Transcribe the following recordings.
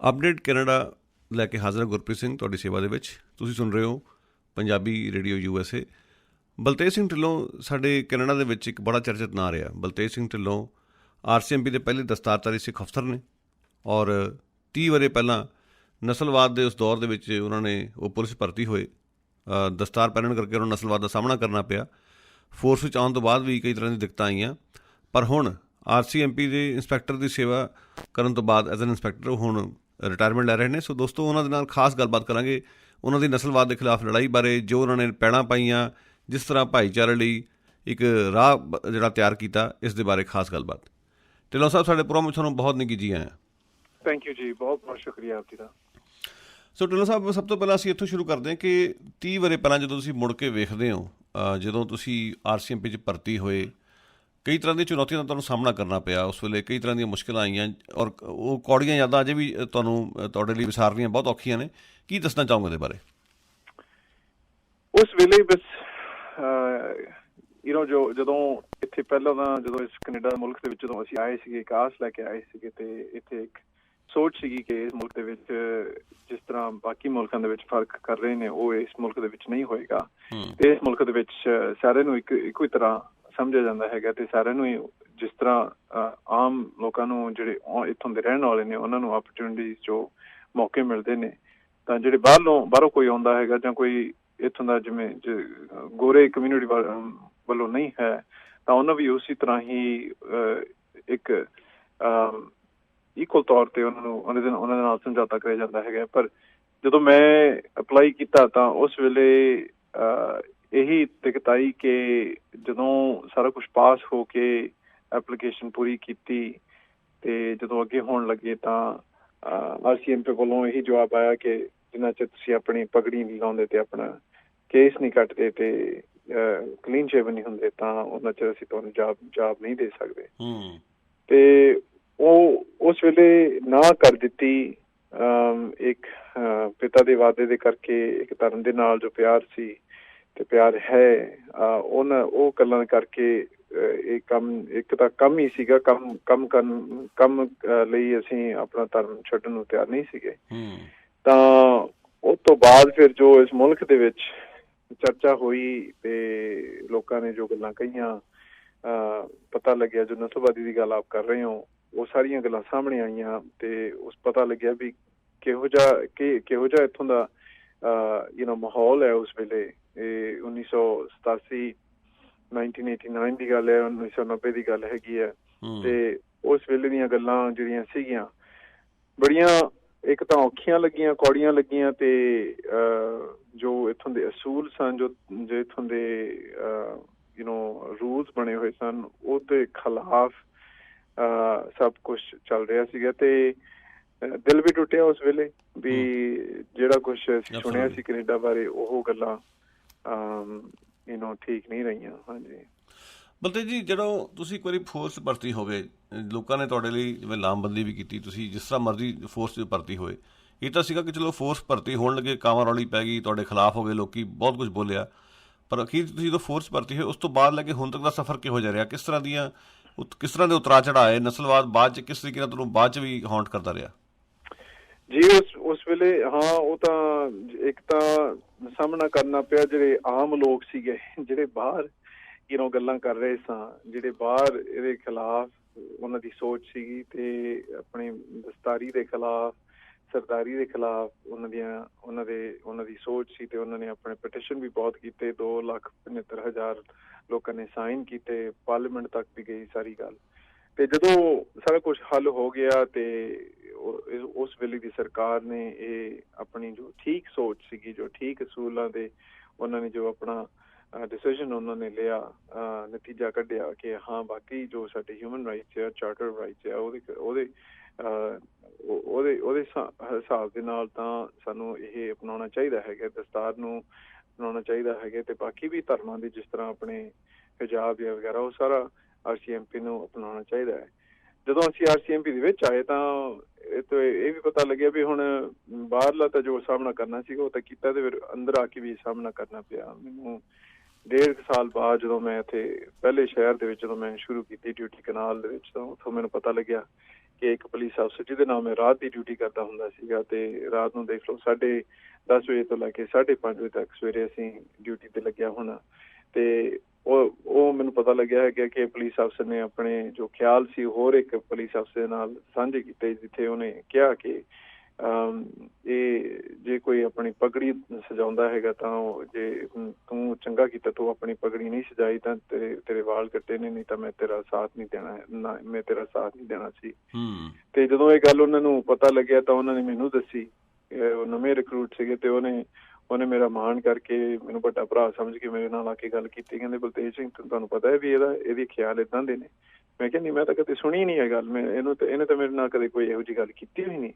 Update Canada ਲੈ ਕੇ ਹਾਜ਼ਰ ਗੁਰਪ੍ਰੀਤ ਸਿੰਘ ਤੁਹਾਡੀ ਸੇਵਾ ਦੇ ਵਿੱਚ। ਤੁਸੀਂ ਸੁਣ ਰਹੇ ਹੋ ਪੰਜਾਬੀ ਰੇਡੀਓ USA। ਬਲਤੇਜ ਸਿੰਘ ਢਿੱਲੋਂ ਸਾਡੇ ਕੈਨੇਡਾ ਦੇ ਵਿੱਚ ਇੱਕ ਬੜਾ ਚਰਚਿਤ ਨਾਂ ਰਿਹਾ। ਬਲਤੇਜ ਸਿੰਘ ਢਿੱਲੋਂ RCMP ਦੇ ਪਹਿਲੇ ਦਸਤਾਰਧਾਰੀ ਸਿੱਖ ਅਫਸਰ ਨੇ ਔਰ 30 ਵਰ੍ਹੇ ਪਹਿਲਾਂ ਨਸਲਵਾਦ ਦੇ ਉਸ ਦੌਰ ਦੇ ਵਿੱਚ ਉਹਨਾਂ ਨੇ ਉਹ ਪੁਲਿਸ ਭਰਤੀ ਹੋਏ। ਦਸਤਾਰ ਪਹਿਨਣ ਕਰਕੇ ਉਹਨਾਂ ਨੂੰ ਨਸਲਵਾਦ ਦਾ ਸਾਹਮਣਾ ਕਰਨਾ ਪਿਆ। ਫੋਰਸ ਵਿੱਚ ਆਉਣ ਤੋਂ ਬਾਅਦ ਵੀ ਕਈ ਤਰ੍ਹਾਂ ਦੀ ਦਿੱਕਤਾਂ ਆਈਆਂ, ਪਰ ਹੁਣ RCMP ਦੇ ਇੰਸਪੈਕਟਰ ਦੀ ਸੇਵਾ ਕਰਨ ਤੋਂ ਬਾਅਦ ਐਜ਼ ਐਨ ਇੰਸਪੈਕਟਰ ਹੁਣ ਰਿਟਾਇਰਮੈਂਟ ਲੈ ਰਹੇ ਨੇ। ਸੋ ਦੋਸਤੋ, ਉਹਨਾਂ ਦੇ ਨਾਲ ਖਾਸ ਗੱਲਬਾਤ ਕਰਾਂਗੇ ਉਹਨਾਂ ਦੀ ਨਸਲਵਾਦ ਦੇ ਖਿਲਾਫ ਲੜਾਈ ਬਾਰੇ, ਜੋ ਉਹਨਾਂ ਨੇ ਪੈੜਾਂ ਪਾਈਆਂ, ਜਿਸ ਤਰ੍ਹਾਂ ਭਾਈਚਾਰੇ ਲਈ ਇੱਕ ਰਾਹ ਜਿਹੜਾ ਤਿਆਰ ਕੀਤਾ, ਇਸ ਦੇ ਬਾਰੇ ਖਾਸ ਗੱਲਬਾਤ। ਢਿੱਲੋਂ ਸਾਹਿਬ, ਸਾਡੇ ਪ੍ਰੋਗਰਾਮ ਵਿੱਚ ਤੁਹਾਨੂੰ ਬਹੁਤ ਨਿੱਘੀ ਜੀ ਆਇਆ। ਥੈਂਕ ਯੂ ਜੀ, ਬਹੁਤ ਬਹੁਤ ਸ਼ੁਕਰੀਆ ਆਪ ਜੀ ਦਾ। ਸੋ ਢਿੱਲੋਂ ਸਾਹਿਬ, ਸਭ ਤੋਂ ਪਹਿਲਾਂ ਅਸੀਂ ਇੱਥੋਂ ਸ਼ੁਰੂ ਕਰਦੇ ਹਾਂ ਕਿ 30 ਵਰ੍ਹੇ ਪਹਿਲਾਂ ਜਦੋਂ ਤੁਸੀਂ ਮੁੜ ਕੇ ਵੇਖਦੇ ਹੋ, ਜਦੋਂ ਤੁਸੀਂ RCMP 'ਚ ਭਰਤੀ ਹੋਏ, ਕਈ ਤਰ੍ਹਾਂ ਦੀਆਂ ਚੁਣੌਤੀਆਂ ਦਾ ਤੁਹਾਨੂੰ ਸਾਹਮਣਾ ਕਰਨਾ ਪਿਆ। ਉਸ ਵੇਲੇ ਕਈ ਤਰ੍ਹਾਂ ਦੀਆਂ ਮੁਸ਼ਕਿਲਾਂ ਆਈਆਂ ਔਰ ਉਹ ਕੌੜੀਆਂ ਯਾਦਾਂ ਅਜੇ ਵੀ ਤੁਹਾਡੇ ਲਈ ਵਿਸਾਰਨੀਆਂ ਬਹੁਤ ਔਖੀਆਂ ਨੇ। ਕੀ ਦੱਸਣਾ ਚਾਹੋਗੇ ਇਹਦੇ ਬਾਰੇ? ਉਸ ਵੇਲੇ ਬਸ ਜਦੋਂ ਇੱਥੇ ਪਹਿਲਾਂ ਤਾਂ ਜਦੋਂ ਇਸ ਕੈਨੇਡਾ ਮੁਲਕ ਦੇ ਵਿੱਚ ਜਦੋਂ ਅਸੀਂ ਆਏ ਸੀਗੇ, ਇੱਕ ਆਸ ਲੈ ਕੇ ਆਏ ਸੀਗੇ ਤੇ ਇੱਥੇ ਇੱਕ ਸੋਚ ਸੀਗੀ ਕਿ ਇਸ ਮੁਲਕ ਦੇ ਵਿੱਚ ਜਿਸ ਤਰ੍ਹਾਂ ਬਾਕੀ ਮੁਲਕਾਂ ਦੇ ਵਿੱਚ ਫਰਕ ਕਰ ਰਹੇ ਨੇ, ਉਹ ਇਸ ਮੁਲਕ ਦੇ ਵਿੱਚ ਨਹੀਂ ਹੋਏਗਾ। ਤੇ ਇਸ ਮੁਲਕ ਦੇ ਵਿੱਚ ਸਾਰਿਆਂ ਨੂੰ ਇੱਕੋ ਹੀ ਤਰ੍ਹਾਂ ਸਮਝਿਆ ਜਾਂਦਾ ਹੈਗਾ ਤੇ ਸਾਰਿਆਂ ਨੂੰ ਹੀ ਜਿਸ ਤਰ੍ਹਾਂ ਆਮ ਲੋਕਾਂ ਨੂੰ ਜਿਹੜੇ ਇੱਥੋਂ ਦੇ ਰਹਿਣ ਵਾਲੇ ਨੇ ਉਹਨਾਂ ਨੂੰ ਅਪਰਚੁਨਿਟੀਜ਼ ਜੋ ਮੌਕੇ ਮਿਲਦੇ ਨੇ, ਤਾਂ ਜਿਹੜੇ ਬਾਹਰੋਂ ਕੋਈ ਆਉਂਦਾ ਹੈਗਾ ਜਾਂ ਕੋਈ ਇੱਥੋਂ ਦਾ ਜਿਵੇਂ ਗੋਰੇ ਕਮਿਊਨਿਟੀ ਵੱਲੋਂ ਨਹੀਂ ਹੈ, ਤਾਂ ਉਹਨਾਂ ਵੀ ਉਸੇ ਤਰ੍ਹਾਂ ਹੀ ਇੱਕ ਇਕੁਅਲ ਤੌਰ ਤੇ ਉਹਨਾਂ ਦੇ ਨਾਲ ਸਮਝੌਤਾ ਕਰਿਆ ਜਾਂਦਾ ਹੈਗਾ। ਪਰ ਜਦੋਂ ਮੈਂ ਅਪਲਾਈ ਕੀਤਾ ਤਾਂ ਉਸ ਵੇਲੇ ਇਹੀ ਦਿੱਕਤ ਆਈ ਕਿ ਜਦੋਂ ਸਾਰਾ ਕੁਛ ਪਾਸ ਹੋ ਕੇ ਐਪਲੀਕੇਸ਼ਨ ਪੂਰੀ ਕੀਤੀ ਤੇ ਜਦੋਂ ਅੱਗੇ ਹੋਣ ਲੱਗੇ ਤਾਂ RCMP ਵੱਲੋਂ ਇਹੀ ਜਵਾਬ ਆਇਆ ਕਿ ਜਿੰਨਾ ਚਿਰ ਤੁਸੀਂ ਆਪਣੀ ਪਗੜੀ ਨਹੀਂ ਲਾਉਂਦੇ ਤੇ ਆਪਣਾ ਕੇਸ ਨਹੀਂ ਕੱਟਦੇ ਤੇ ਕਲੀਨ ਸ਼ੇਵਨ ਨਹੀਂ ਹੁੰਦੇ, ਤਾਂ ਉਹਨਾਂ ਚਿਰ ਅਸੀਂ ਤੁਹਾਨੂੰ ਜਵਾਬ ਨਹੀਂ ਦੇ ਸਕਦੇ। ਤੇ ਉਹ ਉਸ ਵੇਲੇ ਨਾ ਕਰ ਦਿੱਤੀ। ਇੱਕ ਪਿਤਾ ਦੇ ਵਾਅਦੇ ਦੇ ਕਰਕੇ, ਇੱਕ ਧਰਮ ਦੇ ਨਾਲ ਜੋ ਪਿਆਰ ਸੀ ਤੇ ਪਿਆਰ ਹੈ, ਉਹ ਗੱਲਾਂ ਕਰਕੇ ਇਹ ਕੰਮ ਇੱਕ ਤਾਂ ਕੰਮ ਹੀ ਸੀਗਾ। ਕੰਮ ਲਈ ਅਸੀਂ ਆਪਣਾ ਧਰਮ ਛੱਡਣ ਨੂੰ ਤਿਆਰ ਨਹੀਂ ਸੀਗੇ। ਤਾਂ ਉਸ ਤੋਂ ਬਾਅਦ ਫਿਰ ਜੋ ਇਸ ਮੁਲਕ ਦੇ ਵਿੱਚ ਚਰਚਾ ਹੋਈ ਤੇ ਲੋਕਾਂ ਨੇ ਜੋ ਗੱਲਾਂ ਕਹੀਆਂ, ਪਤਾ ਲੱਗਿਆ, ਜੋ ਨਸਲਵਾਦੀ ਦੀ ਗੱਲ ਆਪ ਕਰ ਰਹੇ ਹੋ, ਉਹ ਸਾਰੀਆਂ ਗੱਲਾਂ ਸਾਹਮਣੇ ਆਈਆਂ ਤੇ ਉਸ ਪਤਾ ਲੱਗਿਆ ਵੀ ਕਿਹੋ ਜਿਹਾ ਇੱਥੋਂ ਦਾ ਮਾਹੌਲ ਹੈ ਉਸ ਵੇਲੇ। ਇਹ 1987 1989 ਦੀ ਗੱਲ ਹੈ, 1990 ਦੀ ਗੱਲ ਹੈਗੀ ਹੈ। ਤੇ ਉਸ ਵੇਲੇ ਦੀਆਂ ਗੱਲਾਂ ਜਿਹੜੀਆਂ ਸੀਗੀਆਂ ਬੜੀਆਂ ਇੱਕ ਤਾਂ ਔਖੀਆਂ ਲੱਗੀਆਂ, ਕੌੜੀਆਂ ਲੱਗੀਆਂ ਤੇ ਜੋ ਇੱਥੋਂ ਦੇ ਅਸੂਲ ਸਨ, ਜੋ ਇੱਥੋਂ ਦੇ ਰੂਲਸ ਬਣੇ ਹੋਏ ਸਨ, ਉਹਦੇ ਖਿਲਾਫ ਸਭ ਕੁਛ ਚੱਲ ਰਿਹਾ ਸੀਗਾ ਤੇ ਦਿਲ ਵੀ ਟੁੱਟਿਆ ਉਸ ਵੇਲੇ ਵੀ ਜਿਹੜਾ ਕੁਛ ਸੁਣਿਆ ਸੀ ਕੈਨੇਡਾ ਬਾਰੇ, ਉਹ ਗੱਲਾਂ ਠੀਕ ਨਹੀਂ ਰਹੀਆਂ। ਹਾਂਜੀ ਬਲਤੇਜ ਜੀ, ਜਦੋਂ ਤੁਸੀਂ ਇੱਕ ਵਾਰੀ ਫੋਰਸ ਭਰਤੀ ਹੋ ਗਏ, ਲੋਕਾਂ ਨੇ ਤੁਹਾਡੇ ਲਈ ਜਿਵੇਂ ਲਾਮਬੰਦੀ ਵੀ ਕੀਤੀ, ਤੁਸੀਂ ਜਿਸ ਤਰ੍ਹਾਂ ਮਰਜ਼ੀ ਫੋਰਸ 'ਚ ਭਰਤੀ ਹੋਏ। ਇਹ ਤਾਂ ਸੀਗਾ ਕਿ ਚਲੋ ਫੋਰਸ ਭਰਤੀ ਹੋਣ ਲੱਗੇ, ਕਾਵਾਂ ਰੌਲੀ ਪੈ ਗਈ, ਤੁਹਾਡੇ ਖਿਲਾਫ ਹੋ ਗਏ, ਲੋਕੀ ਬਹੁਤ ਕੁਝ ਬੋਲਿਆ, ਪਰ ਅਖੀਰ ਤੁਸੀਂ ਜਦੋਂ ਫੋਰਸ ਭਰਤੀ ਹੋਏ ਉਸ ਤੋਂ ਬਾਅਦ ਲੈ ਕੇ ਹੁਣ ਤੱਕ ਦਾ ਸਫ਼ਰ ਕਿਹੋ ਜਿਹਾ ਰਿਹਾ? ਕਿਸ ਤਰ੍ਹਾਂ ਦੇ ਉਤਰਾਅ ਚੜ੍ਹਾਏ? ਨਸਲਵਾਦ ਬਾਅਦ 'ਚ ਕਿਸ ਤਰੀਕੇ ਨਾਲ ਤੁਹਾਨੂੰ ਬਾਅਦ 'ਚ ਵੀ ਹੌਂਟ ਕਰਦਾ ਰਿਹਾ? ਜੀ ਉਸ ਵੇਲੇ ਉਹ ਤਾਂ ਇੱਕ ਤਾਂ ਸਾਹਮਣਾ ਕਰਨਾ ਪਿਆ ਜਿਹੜੇ ਆਮ ਲੋਕ ਸੀਗੇ, ਜਿਹੜੇ ਬਾਹਰ ਗੱਲਾਂ ਕਰ ਰਹੇ ਸਾਂ, ਜਿਹੜੇ ਬਾਹਰ ਇਹਦੇ ਖਿਲਾਫ ਉਹਨਾਂ ਦੀ ਸੋਚ ਸੀਗੀ ਤੇ ਆਪਣੀ ਦਸਤਾਰੀ ਦੇ ਖਿਲਾਫ, ਸਰਦਾਰੀ ਦੇ ਖਿਲਾਫ ਉਹਨਾਂ ਦੀ ਸੋਚ ਸੀ ਤੇ ਉਹਨਾਂ ਨੇ ਆਪਣੇ ਪਟੀਸ਼ਨ ਵੀ ਬਹੁਤ ਕੀਤੇ। 2,75,000 ਲੋਕਾਂ ਨੇ ਸਾਈਨ ਕੀਤੇ, ਪਾਰਲੀਮੈਂਟ ਤੱਕ ਵੀ ਗਈ ਸਾਰੀ ਗੱਲ। ਤੇ ਜਦੋਂ ਸਾਰਾ ਕੁਛ ਹੱਲ ਹੋ ਗਿਆ ਤੇ ਉਸ ਵੇਲੇ ਦੀ ਸਰਕਾਰ ਨੇ ਇਹ ਆਪਣੀ ਜੋ ਠੀਕ ਸੋਚ ਸੀਗੀ, ਜੋ ਠੀਕ ਅਸੂਲਾਂ ਦੇ ਉਹਨਾਂ ਨੇ ਜੋ ਆਪਣਾ ਡਿਸੀਜ਼ਨ ਉਹਨਾਂ ਨੇ ਲਿਆ, ਨਤੀਜਾ ਕੱਢਿਆ ਕਿ ਹਾਂ ਬਾਕੀ ਜੋ ਸਾਡੇ ਹਿਊਮਨ ਰਾਈਟਸ ਆ, ਚਾਰਟਰ ਰਾਈਟਸ ਆ, ਉਹਦੇ ਹਿਸਾਬ ਦੇ ਨਾਲ ਤਾਂ ਸਾਨੂੰ ਇਹ ਅਪਣਾਉਣਾ ਚਾਹੀਦਾ ਹੈਗਾ, ਦਸਤਾਰ ਨੂੰ ਅਪਣਾਉਣਾ ਚਾਹੀਦਾ ਹੈਗਾ ਤੇ ਬਾਕੀ ਵੀ ਧਰਮਾਂ ਦੇ ਜਿਸ ਤਰ੍ਹਾਂ ਆਪਣੇ ਹਿਜਾਬ ਜਾਂ ਵਗੈਰਾ, ਉਹ ਸਾਰਾ RCMP ਨੂੰ ਅਪਣਾਉਣਾ ਚਾਹੀਦਾ ਹੈ। ਜਦੋਂ ਅਸੀਂ RCMP ਦੇ ਵਿੱਚ ਆਏ ਤਾਂ ਇਹ ਵੀ ਪਤਾ ਲੱਗਿਆ ਵੀ ਹੁਣ ਬਾਹਰਲਾ ਤਾਂ ਜੋ ਸਾਹਮਣਾ ਕਰਨਾ ਸੀਗਾ ਉਹ ਤਾਂ ਕੀਤਾ, ਤੇ ਫਿਰ ਅੰਦਰ ਆ ਕੇ ਵੀ ਸਾਹਮਣਾ ਕਰਨਾ ਪਿਆ। ਮੈਨੂੰ 1.5 ਸਾਲ ਬਾਅਦ ਜਦੋਂ ਮੈਂ ਇੱਥੇ ਪਹਿਲੇ ਸ਼ਹਿਰ ਦੇ ਵਿੱਚ ਜਦੋਂ ਮੈਂ ਸ਼ੁਰੂ ਕੀਤੀ ਡਿਊਟੀ ਕਨਾਲ ਦੇ ਵਿੱਚ, ਤਾਂ ਉੱਥੋਂ ਮੈਨੂੰ ਪਤਾ ਲੱਗਿਆ ਕਿ ਇੱਕ ਪੁਲਿਸ ਅਫਸਰ ਜਿਹਦੇ ਨਾਲ ਮੈਂ ਰਾਤ ਦੀ ਡਿਊਟੀ ਕਰਦਾ ਹੁੰਦਾ ਸੀਗਾ, ਤੇ ਰਾਤ ਨੂੰ ਦੇਖ ਲਓ 10:30 ਵਜੇ ਤੋਂ ਲੈ ਕੇ 5:30 ਵਜੇ ਤੱਕ ਸਵੇਰੇ ਅਸੀਂ ਡਿਊਟੀ ਤੇ ਲੱਗਿਆ ਹੋਣਾ। ਤੇ ਉਹ ਮੈਨੂੰ ਪਤਾ ਲੱਗਿਆ ਹੈ ਕਿ ਪੁਲਿਸ ਅਫਸਰ ਨੇ ਆਪਣੇ ਜੋ ਖਿਆਲ ਸੀ ਹੋਰ ਇੱਕ ਪੁਲਿਸ ਅਫਸਰ ਦੇ ਨਾਲ ਸਾਂਝੇ ਕੀਤੇ, ਜਿੱਥੇ ਉਹਨੇ ਕਿਹਾ ਕਿ ਇਹ ਜੇ ਕੋਈ ਆਪਣੀ ਪਗੜੀ ਸਜਾਉਂਦਾ ਹੈਗਾ ਤਾਂ ਜੇ ਤੂੰ ਚੰਗਾ ਕੀਤਾ ਤੂੰ ਆਪਣੀ ਪਗੜੀ ਨਹੀਂ ਸਜਾਈ ਤਾਂ ਤੇਰੇ ਵਾਲ ਕੱਟੇ ਨੇ, ਨਹੀਂ ਤਾਂ ਮੈਂ ਤੇਰਾ ਸਾਥ ਨਹੀਂ ਦੇਣਾ, ਨਾ ਮੈਂ ਤੇਰਾ ਸਾਥ ਨਹੀਂ ਦੇਣਾ ਸੀ। ਤੇ ਜਦੋਂ ਇਹ ਗੱਲ ਉਹਨਾਂ ਨੂੰ ਪਤਾ ਲੱਗਿਆ ਤਾਂ ਉਹਨਾਂ ਨੇ ਮੈਨੂੰ ਦੱਸੀ। ਉਹ ਨਵੇਂ ਰਿਕਰੂਟ ਸੀਗੇ ਤੇ ਉਹਨੇ ਮੇਰਾ ਮਾਣ ਕਰਕੇ ਮੈਨੂੰ ਵੱਡਾ ਭਰਾ ਸਮਝ ਕੇ ਮੇਰੇ ਨਾਲ ਆ ਕੇ ਗੱਲ ਕੀਤੀ। ਕਹਿੰਦੇ ਬਲਤੇਜ ਸਿੰਘ ਤੁਹਾਨੂੰ ਪਤਾ ਹੈ ਵੀ ਇਹਦੇ ਖਿਆਲ ਏਦਾਂ ਦੇ ਨੇ। ਮੈਂ ਕਿਹਾ ਨਹੀਂ, ਮੈਂ ਤਾਂ ਕਦੇ ਸੁਣੀ ਨਹੀਂ ਇਹ ਗੱਲ, ਇਹਨੇ ਤਾਂ ਮੇਰੇ ਨਾਲ ਕਦੇ ਕੋਈ ਇਹੋ ਜਿਹੀ ਗੱਲ ਕੀਤੀ ਵੀ ਨਹੀਂ।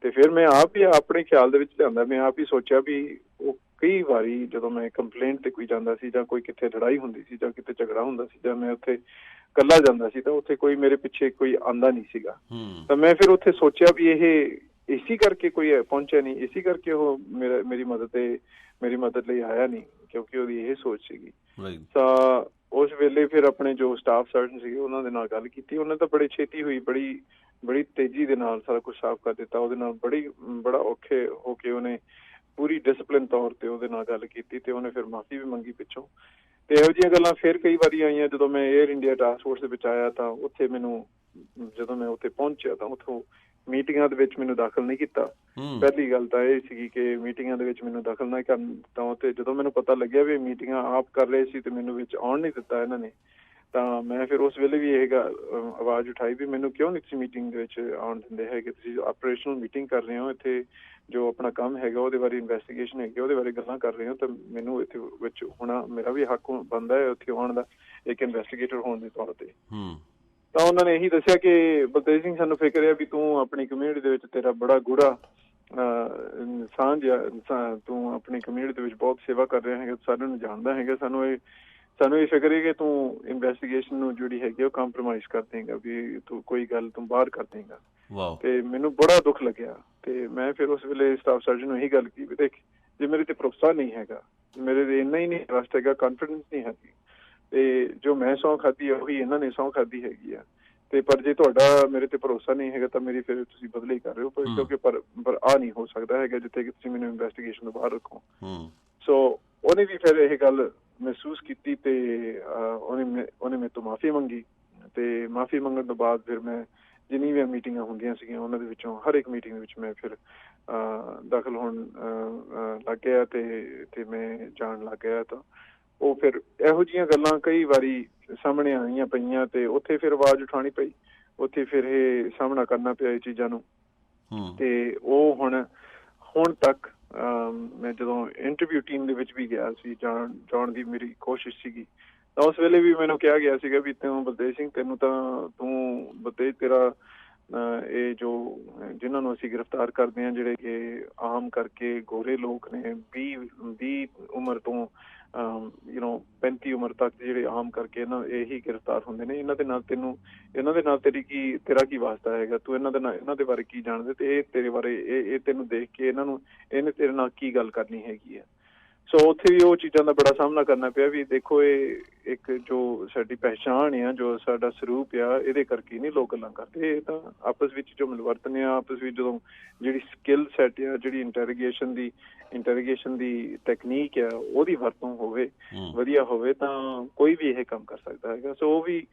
ਤੇ ਫਿਰ ਮੈਂ ਆਪ ਹੀ ਆਪਣੇ ਖਿਆਲ ਦੇ ਵਿੱਚ ਲਿਆਂਦਾ, ਮੈਂ ਆਪ ਹੀ ਸੋਚਿਆ ਵੀ ਉਹ ਕਈ ਵਾਰੀ ਜਦੋਂ ਮੈਂ ਕੰਪਲੇਂਟ ਤੇ ਕੋਈ ਜਾਂਦਾ ਸੀ ਜਾਂ ਕੋਈ ਕਿਤੇ ਲੜਾਈ ਹੁੰਦੀ ਸੀ ਜਾਂ ਕਿਤੇ ਝਗੜਾ ਹੁੰਦਾ ਸੀ ਜਾਂ ਮੈਂ ਉੱਥੇ ਇਕੱਲਾ ਜਾਂਦਾ ਸੀ ਤਾਂ ਉੱਥੇ ਕੋਈ ਮੇਰੇ ਪਿੱਛੇ ਕੋਈ ਆਂਦਾ ਨਹੀਂ ਸੀਗਾ। ਤਾਂ ਮੈਂ ਫਿਰ ਉੱਥੇ ਸੋਚਿਆ ਵੀ ਇਹ ਇਸੀ ਕਰਕੇ ਕੋਈ ਪਹੁੰਚਿਆ ਨਹੀਂ, ਇਸੀ ਕਰਕੇ ਉਹ ਮੇਰੀ ਮਦਦ ਲਈ ਆਇਆ ਨਹੀਂ, ਕਿਉਂਕਿ ਉਹਦੀ ਇਹ ਸੋਚ ਸੀਗੀ। ਤਾਂ ਉਸ ਵੇਲੇ ਫਿਰ ਆਪਣੇ ਜੋ ਸਟਾਫ ਸਰਜਨ ਸੀਗੇ ਉਹਨਾਂ ਦੇ ਨਾਲ ਗੱਲ ਕੀਤੀ। ਉਹਨਾਂ ਤਾਂ ਬੜੀ ਛੇਤੀ ਹੋਈ, ਬੜੀ ਤੇਜ਼ੀ ਦੇ ਨਾਲ ਸਾਰਾ ਕੁਝ ਸਾਫ਼ ਕਰ ਦਿੱਤਾ। ਉਹਦੇ ਨਾਲ ਬੜਾ ਔਖੇ ਹੋ ਕੇ ਉਹਨੇ ਪੂਰੀ ਡਿਸਪਲਿਨ ਤੌਰ ਤੇ ਉਹਦੇ ਨਾਲ ਗੱਲ ਕੀਤੀ ਤੇ ਉਹਨੇ ਫਿਰ ਮਾਫੀ ਵੀ ਮੰਗੀ ਪਿੱਛੋਂ। ਤੇ ਇਹੋ ਜਿਹੀਆਂ ਗੱਲਾਂ ਫਿਰ ਕਈ ਵਾਰੀ ਆਈਆਂ। ਜਦੋਂ ਮੈਂ 에ਅਰ ਇੰਡੀਆ ਟਾਸਕ ਫੋਰਸ ਦੇ ਵਿੱਚ ਆਇਆ ਤਾਂ ਉੱਥੇ ਜਦੋਂ ਮੈਂ ਉੱਥੇ ਪਹੁੰਚਿਆ ਤਾਂ ਉੱਥੋਂ ਮੀਟਿੰਗਾਂ ਦੇ ਵਿੱਚ ਮੈਨੂੰ ਦਾਖਲ ਨਹੀਂ ਕੀਤਾ। ਪਹਿਲੀ ਗੱਲ ਤਾਂ ਇਹ ਸੀਗੀ ਕਿ ਮੀਟਿੰਗਾਂ ਦੇ ਵਿੱਚ ਮੈਨੂੰ ਦਾਖਲ ਨਾ ਕਰਨ, ਤਾਂ ਉੱਥੇ ਜਦੋਂ ਮੈਨੂੰ ਪਤਾ ਲੱਗਿਆ ਵੀ ਮੀਟਿੰਗਾਂ ਆਪ ਕਰ ਰਹੇ ਸੀ ਤੇ ਮੈਨੂੰ ਵਿੱਚ ਆਉਣ ਨਹੀਂ ਦਿੱਤਾ ਇਹਨਾਂ ਨੇ, ਤਾਂ ਮੈਂ ਫਿਰ ਉਸ ਵੇਲੇ ਵੀ ਇਹ ਆਵਾਜ਼ ਉਠਾਈ ਵੀ ਮੈਨੂੰ ਕਿਉਂ ਨਹੀਂ ਤੁਸੀਂ ਮੀਟਿੰਗ ਦੇ ਵਿੱਚ ਆਉਣ ਦਿੰਦੇ ਹੈਗੇ, ਤੁਸੀਂ ਆਪਰੇਸ਼ਨਲ ਮੀਟਿੰਗ ਕਰ ਰਹੇ ਹੋ, ਇੱਥੇ ਜੋ ਆਪਣਾ ਕੰਮ ਹੈਗਾ ਉਹਦੇ ਬਾਰੇ ਇਨਵੈਸਟੀਗੇਸ਼ਨ ਹੈਗੀ ਉਹਦੇ ਬਾਰੇ ਗੱਲਾਂ ਕਰ ਰਹੇ ਹੋ, ਤਾਂ ਮੈਨੂੰ ਇੱਥੇ ਵਿੱਚ ਹੋਣਾ ਮੇਰਾ ਵੀ ਹੱਕ ਬਣਦਾ ਹੈ ਉੱਥੇ ਆਉਣ ਦਾ ਇੱਕ ਇਨਵੈਸਟੀਗੇਟਰ ਹੋਣ ਦੇ ਤੌਰ ਤੇ। ਤਾਂ ਉਹਨਾਂ ਨੇ ਇਹੀ ਦੱਸਿਆ ਕਿ ਬਲਤੇਜ ਸਿੰਘ ਸਾਨੂੰ ਫਿਕਰ ਹੈ ਵੀ ਤੂੰ ਆਪਣੀ ਕਮਿਊਨਿਟੀ ਦੇ ਵਿੱਚ ਤੇਰਾ ਬੜਾ ਗੂੜਾ ਸਾਂਝ, ਤੂੰ ਆਪਣੀ ਕਮਿਊਨਿਟੀ ਦੇ ਵਿੱਚ ਬਹੁਤ ਸੇਵਾ ਕਰ ਰਿਹਾ ਹੈਗਾ, ਸਾਰਿਆਂ ਨੂੰ ਜਾਣਦਾ ਹੈਗਾ, ਸਾਨੂੰ ਇਹ ਫਿਕਰ ਹੈ ਕਿ ਤੂੰ ਇਨਵੈਸਟੀਗੇਸ਼ਨ ਨੂੰ ਜਿਹੜੀ ਹੈਗੀ ਉਹ ਕੰਪਰੋਮਾਈਜ਼ ਕਰ ਦੇਂਗਾ, ਵੀ ਤੂੰ ਕੋਈ ਗੱਲ ਤੂੰ ਬਾਹਰ ਕਰ ਦੇਂਗਾ। ਤੇ ਮੈਨੂੰ ਬੜਾ ਦੁੱਖ ਲੱਗਿਆ। ਤੇ ਮੈਂ ਫਿਰ ਉਸ ਵੇਲੇ ਸਟਾਫ ਸਰਜਨ ਨੂੰ ਇਹੀ ਗੱਲ ਕੀਤੀ ਵੀ ਦੇਖ, ਜੇ ਮੇਰੇ ਤੇ ਭਰੋਸਾ ਨਹੀਂ ਹੈਗਾ, ਮੇਰੇ ਤੇ ਇੰਨਾ ਹੀ ਨਹੀਂ ਟਰਸਟ ਹੈਗਾ, ਕਾਨਫੀਡੈਂਸ ਨਹੀਂ ਹੈਗੀ, ਤੇ ਜੋ ਮੈਂ ਸਹੁੰ ਖਾਧੀ ਹੈ ਉਹੀ ਇਹਨਾਂ ਨੇ ਸਹੁੰ ਖਾਧੀ ਹੈਗੀ ਆ, ਤੇ ਪਰ ਜੇ ਤੁਹਾਡਾ ਮੇਰੇ ਤੇ ਭਰੋਸਾ ਨਹੀਂ ਹੈਗਾ ਤਾਂ ਮੇਰੀ ਫਿਰ ਤੁਸੀਂ ਬਦਲੇ ਹੀ ਕਰ ਰਹੇ ਹੋ, ਕਿਉਂਕਿ ਪਰ ਆ ਨਹੀਂ ਹੋ ਸਕਦਾ ਹੈਗਾ ਜਿੱਥੇ ਕਿ ਤੁਸੀਂ ਮੈਨੂੰ ਇਨਵੈਸਟੀਗੇਸ਼ਨ ਤੋਂ ਬਾਹਰ ਰੱਖੋ। ਸੋ ਉਹਨੇ ਵੀ ਫਿਰ ਇਹ ਗੱਲ ਮਹਿਸੂਸ ਕੀਤੀ ਤੇ ਉਹਨੇ ਮੇਰੇ ਤੋਂ ਮਾਫੀ ਮੰਗੀ। ਤੇ ਮਾਫੀ ਮੰਗਣ ਤੋਂ ਬਾਅਦ ਫਿਰ ਮੈਂ ਜਿੰਨੀ ਵੀ ਮੀਟਿੰਗਾਂ ਹੁੰਦੀਆਂ ਸੀਗੀਆਂ ਉਹਨਾਂ ਦੇ ਵਿੱਚੋਂ ਹਰ ਇੱਕ ਮੀਟਿੰਗ ਦੇ ਵਿੱਚ ਮੈਂ ਫਿਰ ਦਾਖਲ ਹੋਣ ਲੱਗ ਗਿਆ ਤੇ ਮੈਂ ਜਾਣ ਲੱਗ ਗਿਆ। ਤਾਂ ਉਹ ਫਿਰ ਇਹੋ ਜਿਹੀਆਂ ਗੱਲਾਂ ਕਈ ਵਾਰੀ ਸਾਹਮਣੇ ਆਈਆਂ ਪਈਆਂ ਤੇ ਉੱਥੇ ਫਿਰ ਆਵਾਜ਼ ਉਠਾਉਣੀ ਪਈ, ਉੱਥੇ ਫਿਰ ਇਹ ਸਾਹਮਣਾ ਕਰਨਾ ਪਿਆ ਇਹ ਚੀਜ਼ਾਂ ਨੂੰ। ਤੇ ਉਹ ਹੁਣ ਤੱਕ ਮੈਂ ਜਦੋਂ ਇੰਟਰਵਿਊ ਟੀਮ ਦੇ ਵਿੱਚ ਵੀ ਗਿਆ ਸੀ, ਜਾਣ ਦੀ ਮੇਰੀ ਕੋਸ਼ਿਸ਼ ਸੀਗੀ, ਤਾਂ ਉਸ ਵੇਲੇ ਵੀ ਮੈਨੂੰ ਕਿਹਾ ਗਿਆ ਸੀਗਾ ਵੀ ਤੂੰ ਬਲਤੇਜ ਸਿੰਘ ਤੇਰਾ ਇਹ ਜੋ ਜਿਨ੍ਹਾਂ ਨੂੰ ਅਸੀਂ ਗ੍ਰਿਫਤਾਰ ਕਰਦੇ ਹਾਂ ਜਿਹੜੇ ਕਿ ਆਮ ਕਰਕੇ ਗੋਰੇ ਲੋਕ ਨੇ 20 ਉਮਰ ਤੋਂ 35 ਉਮਰ ਤੱਕ ਜਿਹੜੇ ਆਮ ਕਰਕੇ ਇਹੀ ਗ੍ਰਿਫਤਾਰ ਹੁੰਦੇ ਨੇ, ਇਹਨਾਂ ਦੇ ਨਾਲ ਤੇਰਾ ਕੀ ਵਾਸਤਾ ਹੈਗਾ, ਤੂੰ ਇਹਨਾਂ ਦੇ ਬਾਰੇ ਕੀ ਜਾਣਦੇ ਤੇ ਇਹ ਤੇਰੇ ਬਾਰੇ ਇਹ ਤੈਨੂੰ ਦੇਖ ਕੇ ਇਹਨੇ ਤੇਰੇ ਨਾਲ ਕੀ ਗੱਲ ਕਰਨੀ ਹੈਗੀ ਆ। ਸੋ ਉੱਥੇ ਵੀ ਉਹ ਚੀਜ਼ਾਂ ਦਾ ਬੜਾ ਸਾਹਮਣਾ ਕਰਨਾ ਪਿਆ ਵੀ ਦੇਖੋ ਇਹ ਇੱਕ ਜੋ ਸਾਡੀ ਪਹਿਚਾਣ ਆ, ਜੋ ਸਾਡਾ ਸਰੂਪ ਆ, ਇਹਦੇ ਕਰਕੇ ਨਹੀਂ ਲੋਕ ਗੱਲਾਂ ਕਰਦੇ, ਇਹ ਤਾਂ ਆਪਸ ਵਿੱਚ ਜੋ ਮਿਲਵਰਤਨ ਆ, ਆਪਸ ਵਿੱਚ ਜਦੋਂ ਜਿਹੜੀ ਸਕਿੱਲ ਸੈਟ ਆ, ਜਿਹੜੀ ਇੰਟਰੋਗੇਸ਼ਨ ਦੀ ਟੈਕਨੀਕ ਆ ਉਹਦੀ ਵਰਤੋਂ ਹੋਵੇ, ਵਧੀਆ ਹੋਵੇ, ਤਾਂ ਕੋਈ ਵੀ ਇਹ ਕੰਮ ਕਰ ਸਕਦਾ ਹੈਗਾ। ਸੋ ਉਹ ਵੀ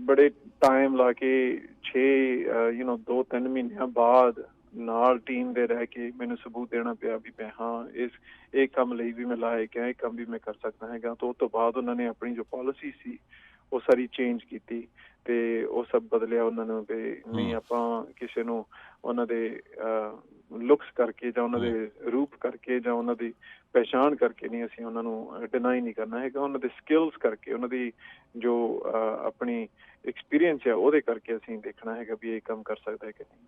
ਬੜੇ ਟਾਈਮ ਲਾ ਕੇ 2-3 ਮਹੀਨਿਆਂ ਬਾਅਦ ਨਾਲ ਟੀਮ ਦੇ ਰਹਿ ਕੇ ਮੈਨੂੰ ਸਬੂਤ ਦੇਣਾ ਪਿਆ ਵੀ ਮੈਂ ਇਹ ਕੰਮ ਲਈ ਵੀ ਮੈਂ ਲਾਇਕ ਹਾਂ, ਇਹ ਕੰਮ ਵੀ ਮੈਂ ਕਰ ਸਕਦਾ ਹੈਗਾ। ਤਾਂ ਉਸ ਤੋਂ ਬਾਅਦ ਉਹਨਾਂ ਨੇ ਆਪਣੀ ਜੋ ਪਾਲਿਸੀ ਸੀ ਉਹ ਸਾਰੀ ਚੇਂਜ ਕੀਤੀ ਤੇ ਉਹ ਸਭ ਬਦਲਿਆ ਉਹਨਾਂ ਨੂੰ ਵੀ ਨਹੀਂ, ਆਪਾਂ ਕਿਸੇ ਨੂੰ ਉਹਨਾਂ ਦੇ ਲੁਕਸ ਕਰਕੇ ਜਾਂ ਉਹਨਾਂ ਦੇ ਰੂਪ ਕਰਕੇ ਜਾਂ ਉਹਨਾਂ ਦੀ ਪਹਿਚਾਣ ਕਰਕੇ ਨਹੀਂ, ਅਸੀਂ ਉਹਨਾਂ ਨੂੰ ਡਿਨਾਈ ਨਹੀਂ ਕਰਨਾ ਹੈਗਾ, ਉਹਨਾਂ ਦੇ ਸਕਿੱਲਸ ਕਰਕੇ, ਉਹਨਾਂ ਦੀ ਜੋ ਆਪਣੀ ਐਕਸਪੀਰੀਅੰਸ ਹੈ ਉਹਦੇ ਕਰਕੇ ਅਸੀਂ ਦੇਖਣਾ ਹੈਗਾ ਵੀ ਇਹ ਕੰਮ ਕਰ ਸਕਦਾ ਹੈ ਕਿ ਨਹੀਂ।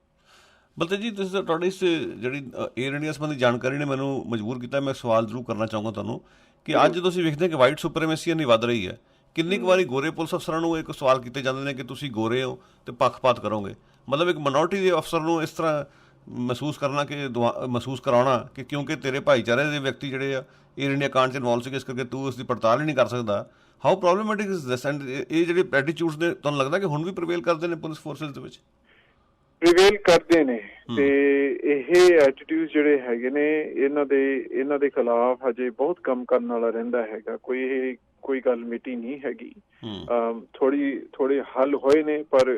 ਬਲਤੇਜ ਜੀ, ਤੁਸੀਂ ਤੁਹਾਡੀ ਇਸ ਜਿਹੜੀ ਏਅਰ ਇੰਡੀਆ ਸੰਬੰਧੀ ਜਾਣਕਾਰੀ ਨੇ ਮੈਨੂੰ ਮਜਬੂਰ ਕੀਤਾ, ਮੈਂ ਸਵਾਲ ਜ਼ਰੂਰ ਕਰਨਾ ਚਾਹੂੰਗਾ ਤੁਹਾਨੂੰ ਕਿ ਅੱਜ ਤੁਸੀਂ ਵੇਖਦੇ ਕਿ ਵਾਈਟ ਸੁਪਰੇਮੇਸੀ ਇੰਨੀ ਵੱਧ ਰਹੀ ਹੈ, ਕਿੰਨੀ ਕੁ ਵਾਰੀ ਗੋਰੇ ਪੁਲਿਸ ਅਫਸਰਾਂ ਨੂੰ ਇੱਕ ਸਵਾਲ ਕੀਤੇ ਜਾਂਦੇ ਨੇ ਕਿ ਤੁਸੀਂ ਗੋਰੇ ਹੋ ਤੇ ਪੱਖਪਾਤ ਕਰੋਗੇ, ਮਤਲਬ ਇੱਕ ਮਿਨੋਰਟੀ ਦੇ ਅਫਸਰ ਨੂੰ ਇਸ ਤਰ੍ਹਾਂ ਮਹਿਸੂਸ ਕਰਾਉਣਾ ਕਿ ਕਿਉਂਕਿ ਤੇਰੇ ਭਾਈਚਾਰੇ ਦੇ ਵਿਅਕਤੀ ਜਿਹੜੇ ਆ ਏਅਰ ਇੰਡੀਆ ਕਾਂਡ 'ਚ ਇਨਵੋਲਵ ਸੀਗੇ, ਇਸ ਕਰਕੇ ਤੂੰ ਇਸ ਦੀ ਪੜਤਾਲ ਹੀ ਨਹੀਂ ਕਰ ਸਕਦਾ, how problematic is this and ਇਹ ਜਿਹੜੇ ਐਟੀਟਿਊਡਸ ਨੇ ਤੁਹਾਨੂੰ ਲੱਗਦਾ ਕਿ ਹੁਣ ਵੀ ਪ੍ਰੀਵੇਲ ਕਰਦੇ ਨੇ ਪੁਲਿਸ ਫੋਰਸਿਸ ਦੇ ਵਿੱਚ? ਪ੍ਰੀਵੇਲ ਕਰਦੇ ਨੇ, ਤੇ ਇਹ ਐਟੀਟਿਊਡ ਜਿਹੜੇ ਹੈਗੇ ਨੇ ਇਹਨਾਂ ਦੇ ਖਿਲਾਫ ਹਜੇ ਬਹੁਤ ਕੰਮ ਕਰਨ ਵਾਲਾ ਰਹਿੰਦਾ ਹੈਗਾ। ਕੋਈ ਗੱਲ ਮਿਟੀ ਨਹੀਂ ਹੈਗੀ। ਥੋੜੇ ਹੱਲ ਹੋਏ ਨੇ, ਪਰ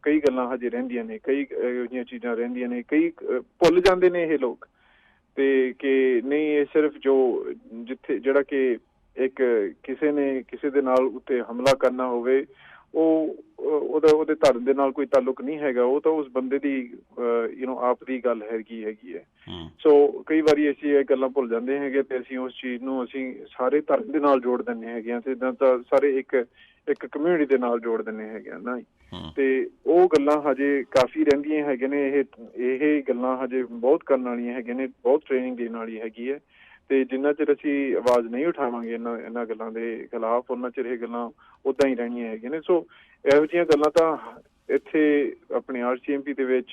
ਕਈ ਗੱਲਾਂ ਹਜੇ ਰਹਿੰਦੀਆਂ ਨੇ, ਕਈ ਇਹੋ ਜਿਹੀਆਂ ਚੀਜ਼ਾਂ ਰਹਿੰਦੀਆਂ ਨੇ, ਕਈ ਭੁੱਲ ਜਾਂਦੇ ਨੇ ਇਹ ਲੋਕ, ਤੇ ਕਿ ਨਹੀਂ ਇਹ ਸਿਰਫ ਜਿਹੜਾ ਕਿ ਇੱਕ ਕਿਸੇ ਦੇ ਨਾਲ ਉੱਤੇ ਹਮਲਾ ਕਰਨਾ ਹੋਵੇ, ਉਹਦੇ ਧਰਮ ਦੇ ਨਾਲ ਕੋਈ ਤਾਲੁਕ ਨਹੀਂ ਹੈਗਾ, ਉਹ ਤਾਂ ਉਸ ਬੰਦੇ ਦੀ ਆਪ ਦੀ ਗੱਲ ਹੈਗੀ ਹੈ। ਸੋ ਕਈ ਵਾਰੀ ਅਸੀਂ ਇਹ ਗੱਲਾਂ ਭੁੱਲ ਜਾਂਦੇ ਹੈਗੇ, ਤੇ ਅਸੀਂ ਉਸ ਚੀਜ਼ ਨੂੰ ਅਸੀਂ ਸਾਰੇ ਧਰਮ ਦੇ ਨਾਲ ਜੋੜ ਦਿੰਦੇ ਹੈਗੇ ਹਾਂ, ਤੇ ਤਾਂ ਸਾਰੇ ਇੱਕ ਕਮਿਊਨਿਟੀ ਦੇ ਨਾਲ ਜੋੜ ਦਿੰਦੇ ਹੈਗੇ ਆ ਨਾ। ਤੇ ਉਹ ਗੱਲਾਂ ਹਜੇ ਕਾਫੀ ਰਹਿੰਦੀਆਂ ਹੈਗੇ ਨੇ। ਇਹ ਗੱਲਾਂ ਹਜੇ ਬਹੁਤ ਕਰਨ ਵਾਲੀਆਂ ਹੈਗੀਆਂ ਨੇ, ਬਹੁਤ ਟ੍ਰੇਨਿੰਗ ਦੇਣ ਵਾਲੀ ਹੈਗੀ ਹੈ। ਤੇ ਜਿੰਨਾ ਚਿਰ ਅਸੀਂ ਆਵਾਜ਼ ਨਹੀਂ ਉਠਾਵਾਂਗੇ ਇਹਨਾਂ ਗੱਲਾਂ ਦੇ ਖਿਲਾਫ, ਉਹਨਾਂ ਚਿਰ ਇਹ ਗੱਲਾਂ ਉੱਦਾਂ ਹੀ ਰਹਿਣੀਆਂ ਹੈਗੀਆਂ ਨੇ। ਸੋ ਇਹੋ ਜਿਹੀਆਂ ਗੱਲਾਂ ਤਾਂ ਇੱਥੇ ਆਪਣੇ RCMP ਦੇ ਵਿੱਚ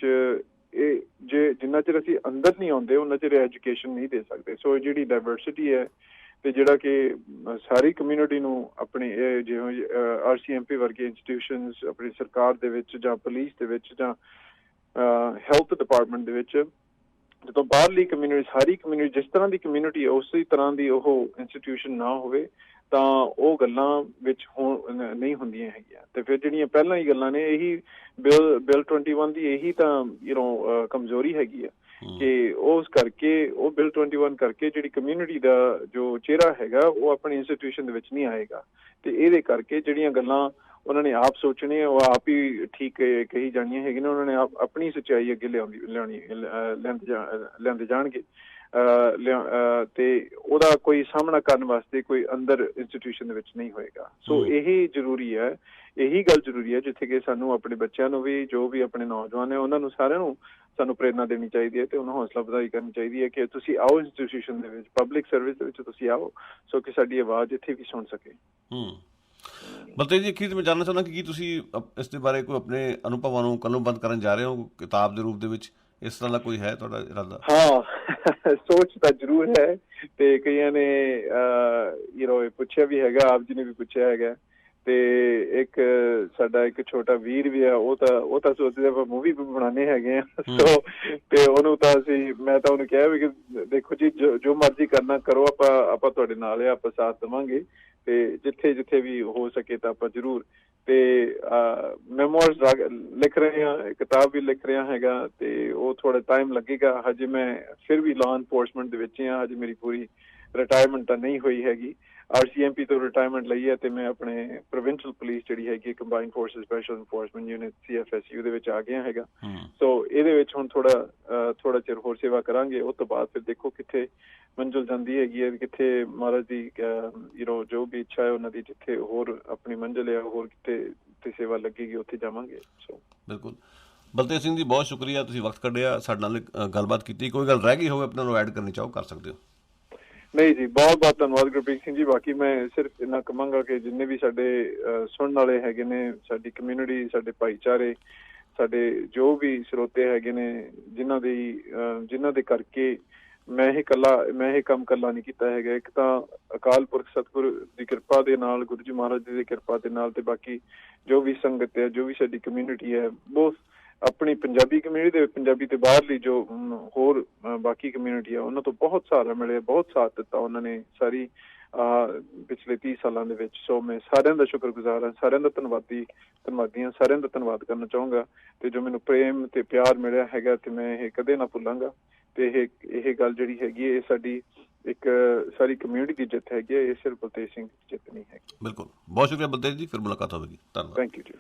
ਜਿੰਨਾ ਚਿਰ ਅਸੀਂ ਅੰਦਰ ਨਹੀਂ ਆਉਂਦੇ, ਉਹਨਾਂ ਚਿਰ ਐਜੂਕੇਸ਼ਨ ਨਹੀਂ ਦੇ ਸਕਦੇ। ਸੋ ਜਿਹੜੀ ਡਾਇਵਰਸਿਟੀ ਹੈ, ਤੇ ਜਿਹੜਾ ਕਿ ਸਾਰੀ ਕਮਿਊਨਿਟੀ ਨੂੰ ਆਪਣੇ ਜਿਵੇਂ RCMP ਵਰਗੇ ਇੰਸਟੀਟਿਊਸ਼ਨਸ ਆਪਣੀ ਸਰਕਾਰ ਦੇ ਵਿੱਚ ਜਾਂ ਪੁਲਿਸ ਦੇ ਵਿੱਚ ਜਾਂ ਹੈਲਥ ਡਿਪਾਰਟਮੈਂਟ ਦੇ ਵਿੱਚ, ਜਦੋਂ ਬਾਹਰਲੀ ਕਮਿਊਨਿਟੀ, ਸਾਰੀ ਕਮਿਊਨਿਟੀ ਜਿਸ ਤਰ੍ਹਾਂ ਦੀ ਕਮਿਊਨਿਟੀ ਉਸੇ ਤਰ੍ਹਾਂ ਦੀ ਉਹ ਇੰਸਟੀਟਿਊਸ਼ਨ ਨਾ ਹੋਵੇ, ਤਾਂ ਉਹ ਗੱਲਾਂ ਵਿੱਚ ਨਹੀਂ ਹੁੰਦੀਆਂ ਹੈਗੀਆਂ। ਤੇ ਫਿਰ ਜਿਹੜੀਆਂ ਪਹਿਲਾਂ ਹੀ ਗੱਲਾਂ ਨੇ, ਇਹੀ ਬਿੱਲ 21 ਦੀ ਇਹੀ ਤਾਂ ਕਮਜ਼ੋਰੀ ਹੈਗੀ ਆ, ਕਿ ਉਸ ਕਰਕੇ ਉਹ ਬਿੱਲ 21 ਕਰਕੇ ਜਿਹੜੀ ਕਮਿਊਨਿਟੀ ਦਾ ਜੋ ਚਿਹਰਾ ਹੈਗਾ ਉਹ ਆਪਣੀ ਇੰਸਟੀਟਿਊਸ਼ਨ ਦੇ ਵਿੱਚ ਨਹੀਂ ਆਏਗਾ। ਤੇ ਇਹਦੇ ਕਰਕੇ ਜਿਹੜੀਆਂ ਗੱਲਾਂ ਉਹਨਾਂ ਨੇ ਆਪ ਸੋਚਣੀਆਂ, ਉਹ ਆਪ ਹੀ ਠੀਕ ਕਹੀ ਜਾਣੀਆਂ ਹੈਗੀਆਂ ਨੇ। ਉਹਨਾਂ ਨੇ ਆਪਣੀ ਸੱਚਾਈ ਅੱਗੇ ਲਿਆਂਦੇ ਜਾਣਗੇ, ਤੇ ਉਹਦਾ ਕੋਈ ਸਾਹਮਣਾ ਕਰਨ ਵਾਸਤੇ ਕੋਈ ਅੰਦਰ ਇੰਸਟੀਟਿਊਸ਼ਨ ਦੇ ਵਿੱਚ ਨਹੀਂ ਹੋਏਗਾ। ਸੋ ਇਹ ਜ਼ਰੂਰੀ ਹੈ, ਇਹੀ ਗੱਲ ਜ਼ਰੂਰੀ ਹੈ, ਜਿੱਥੇ ਕਿ ਸਾਨੂੰ ਆਪਣੇ ਬੱਚਿਆਂ ਨੂੰ ਵੀ, ਜੋ ਵੀ ਆਪਣੇ ਨੌਜਵਾਨ ਹੈ, ਉਹਨਾਂ ਨੂੰ ਸਾਰਿਆਂ ਨੂੰ ਸਾਨੂੰ ਪ੍ਰੇਰਨਾ ਦੇਣੀ ਚਾਹੀਦੀ ਹੈ, ਤੇ ਉਹਨਾਂ ਹੌਸਲਾ ਅਫਜ਼ਾਈ ਕਰਨੀ ਚਾਹੀਦੀ ਹੈ ਕਿ ਤੁਸੀਂ ਆਓ ਇੰਸਟੀਟਿਊਸ਼ਨ ਦੇ ਵਿੱਚ, ਪਬਲਿਕ ਸਰਵਿਸ ਦੇ ਵਿੱਚ ਤੁਸੀਂ ਆਓ, ਸੋ ਕਿ ਸਾਡੀ ਆਵਾਜ਼ ਇੱਥੇ ਵੀ ਸੁਣ ਸਕੇ। ਬਲਤੇਜ ਜੀ, ਅਖੀਰ ਮੈਂ ਜਾਣਨਾ ਚਾਹੁੰਦਾ ਕਿ ਕੀ ਤੁਸੀਂ ਇਸ ਦੇ ਬਾਰੇ ਕੋਈ ਆਪਣੇ ਅਨੁਭਵਾਂ ਨੂੰ ਕਲਮਬੰਦ ਕਰਨ ਜਾ ਰਹੇ ਹੋ ਕਿਤਾਬ ਦੇ ਰੂਪ ਦੇ ਵਿੱਚ? ਇਸ ਤਰ੍ਹਾਂ ਦਾ ਕੋਈ ਹੈ ਤੁਹਾਡਾ ਇਰਾਦਾ? ਹਾਂ, ਸੋਚ ਤਾਂ ਜ਼ਰੂਰ ਹੈ, ਤੇ ਕਈਆਂ ਨੇ ਪੁੱਛਿਆ ਵੀ ਹੈਗਾ, ਆਪ ਜੀ ਨੇ ਵੀ ਪੁੱਛਿਆ ਹੈਗਾ, ਤੇ ਇੱਕ ਸਾਡਾ ਇੱਕ ਛੋਟਾ ਵੀਰ ਵੀ ਆ, ਉਹ ਤਾਂ ਸੋਚਦੇ ਆਪਾਂ ਮੂਵੀ ਵੀ ਬਣਾਉਂਦੇ ਹੈਗੇ ਆ। ਸੋ ਤੇ ਉਹਨੂੰ ਤਾਂ ਮੈਂ ਤਾਂ ਉਹਨੂੰ ਕਿਹਾ ਵੀ ਕਿ ਦੇਖੋ ਜੀ, ਜੋ ਮਰਜ਼ੀ ਕਰਨਾ ਕਰੋ, ਆਪਾਂ ਤੁਹਾਡੇ ਨਾਲ ਆ, ਆਪਾਂ ਸਾਥ ਦੇਵਾਂਗੇ, ਤੇ ਜਿੱਥੇ ਵੀ ਹੋ ਸਕੇ ਤਾਂ ਆਪਾਂ ਜ਼ਰੂਰ। ਤੇ ਮੈਮੋਇਰਸ ਲਿਖ ਰਹੇ ਹਾਂ, ਕਿਤਾਬ ਵੀ ਲਿਖ ਰਿਹਾ ਹੈਗਾ, ਤੇ ਉਹ ਥੋੜਾ ਟਾਈਮ ਲੱਗੇਗਾ। ਹਜੇ ਮੈਂ ਫਿਰ ਵੀ ਲਾਅ ਇਨਫੋਰਸਮੈਂਟ ਦੇ ਵਿੱਚ ਹੀ ਹਾਂ, ਹਜੇ ਮੇਰੀ ਪੂਰੀ ਰਿਟਾਇਰਮੈਂਟ ਤਾਂ ਨਹੀਂ ਹੋਈ ਹੈਗੀ। RCMP ਤੋਂ ਰਿਟਾਇਰਮੈਂਟ ਲਈ ਹੈ, ਤੇ ਮੈਂ ਆਪਣੇ ਪ੍ਰੋਵਿੰਸ਼ੀਅਲ ਪੁਲਿਸ ਜਿਹੜੀ ਹੈਗੀ combined forces special enforcement unit CFSU ਦੇ ਵਿੱਚ ਆ ਗਿਆ ਹੈਗਾ। ਸੋ ਇਹਦੇ ਵਿੱਚ ਹੁਣ ਥੋੜਾ ਚਿਰ ਹੋਰ ਸੇਵਾ ਕਰਾਂਗੇ, ਉਸ ਤੋਂ ਬਾਅਦ ਫਿਰ ਦੇਖੋ ਕਿੱਥੇ ਮੰਜ਼ਿਲ ਜਾਂਦੀ ਹੈਗੀ ਹੈ, ਕਿੱਥੇ ਮਹਾਰਾਜ ਦੀ ਜੋ ਵੀ ਇੱਛਾ ਹੈ ਉਹਨਾਂ ਦੀ, ਜਿੱਥੇ ਹੋਰ ਆਪਣੀ ਮੰਜ਼ਿਲ ਹੈ, ਹੋਰ ਕਿਤੇ ਸੇਵਾ ਲੱਗੇਗੀ, ਉੱਥੇ ਜਾਵਾਂਗੇ। ਸੋ ਬਿਲਕੁਲ। ਬਲਤੇਜ ਸਿੰਘ ਜੀ, ਬਹੁਤ ਸ਼ੁਕਰੀਆ, ਤੁਸੀਂ ਵਕਤ ਕੱਢਿਆ, ਸਾਡੇ ਨਾਲ ਗੱਲਬਾਤ ਕੀਤੀ। ਕੋਈ ਗੱਲ ਰਹਿ ਗਈ ਹੋਵੇ ਆਪਣੇ ਨੂੰ ਐਡ ਕਰਨੀ ਚਾਹੋ, ਕਰ ਸਕਦੇ ਹੋ। ਨਹੀਂ ਜੀ, ਬਹੁਤ ਬਹੁਤ ਧੰਨਵਾਦ ਗੁਰਪ੍ਰੀਤ ਸਿੰਘ ਜੀ। ਬਾਕੀ ਮੈਂ ਸਿਰਫ ਇੰਨਾ ਕਹਾਂਗਾ ਕਿ ਜਿੰਨੇ ਵੀ ਸਾਡੇ ਸੁਣਨ ਵਾਲੇ ਹੈਗੇ ਨੇ, ਸਾਡੀ ਕਮਿਊਨਿਟੀ, ਸਾਡੇ ਭਾਈਚਾਰੇ, ਸਾਡੇ ਜੋ ਵੀ ਸਰੋਤੇ ਹੈਗੇ ਨੇ, ਜਿਨ੍ਹਾਂ ਦੇ ਕਰਕੇ ਮੈਂ ਇਹ ਕੰਮ ਇਕੱਲਾ ਨਹੀਂ ਕੀਤਾ ਹੈਗਾ। ਇੱਕ ਤਾਂ ਅਕਾਲ ਪੁਰਖ ਸਤਿਗੁਰ ਦੀ ਕਿਰਪਾ ਦੇ ਨਾਲ, ਗੁਰੂ ਜੀ ਮਹਾਰਾਜ ਜੀ ਦੀ ਕਿਰਪਾ ਦੇ ਨਾਲ, ਤੇ ਬਾਕੀ ਜੋ ਵੀ ਸੰਗਤ ਹੈ, ਜੋ ਵੀ ਸਾਡੀ ਕਮਿਊਨਿਟੀ ਹੈ, ਬਹੁਤ ਆਪਣੀ ਪੰਜਾਬੀ ਕਮਿਊਨਿਟੀ ਦੇ, ਪੰਜਾਬੀ ਤੇ ਬਾਹਰਲੀ ਜੋ ਹੋਰ ਬਾਕੀ ਕਮਿਊਨਿਟੀ ਹੈ, ਉਹਨਾਂ ਤੋਂ ਬਹੁਤ ਸਹਾਰਾ ਮਿਲਿਆ, ਬਹੁਤ ਸਾਥ ਦਿੱਤਾ ਉਹਨਾਂ ਨੇ ਸਾਰੀ ਪਿਛਲੇ 30 ਸਾਲਾਂ ਦੇ ਵਿੱਚ। ਸੋ ਮੈਂ ਸਾਰਿਆਂ ਦਾ ਸ਼ੁਕਰਗੁਜ਼ਾਰ ਹਾਂ, ਸਾਰਿਆਂ ਦਾ ਧੰਨਵਾਦੀ ਹਾਂ, ਸਾਰਿਆਂ ਦਾ ਧੰਨਵਾਦ ਕਰਨਾ ਚਾਹੂੰਗਾ। ਤੇ ਜੋ ਮੈਨੂੰ ਪ੍ਰੇਮ ਤੇ ਪਿਆਰ ਮਿਲਿਆ ਹੈਗਾ, ਤੇ ਮੈਂ ਇਹ ਕਦੇ ਨਾ ਭੁੱਲਾਂਗਾ। ਤੇ ਇਹ ਗੱਲ ਜਿਹੜੀ ਹੈਗੀ ਹੈ, ਇਹ ਸਾਡੀ ਇੱਕ ਸਾਰੀ ਕਮਿਊਨਿਟੀ ਦੀ ਜਿੱਤ ਹੈਗੀ ਹੈ, ਇਹ ਸਿਰਫ ਬਲਤੇਜ ਸਿੰਘ ਦੀ ਜਿੱਤ ਨਹੀਂ ਹੈਗੀ। ਬਿਲਕੁਲ, ਬਹੁਤ ਸ਼ੁਕਰੀਆ ਬਲਤੇਜ ਜੀ, ਫਿਰ ਮੁਲਾਕਾਤ ਹੋਵੇਗੀ। ਧੰਨਵਾਦ। ਥੈਂਕ ਯੂ ਜੀ।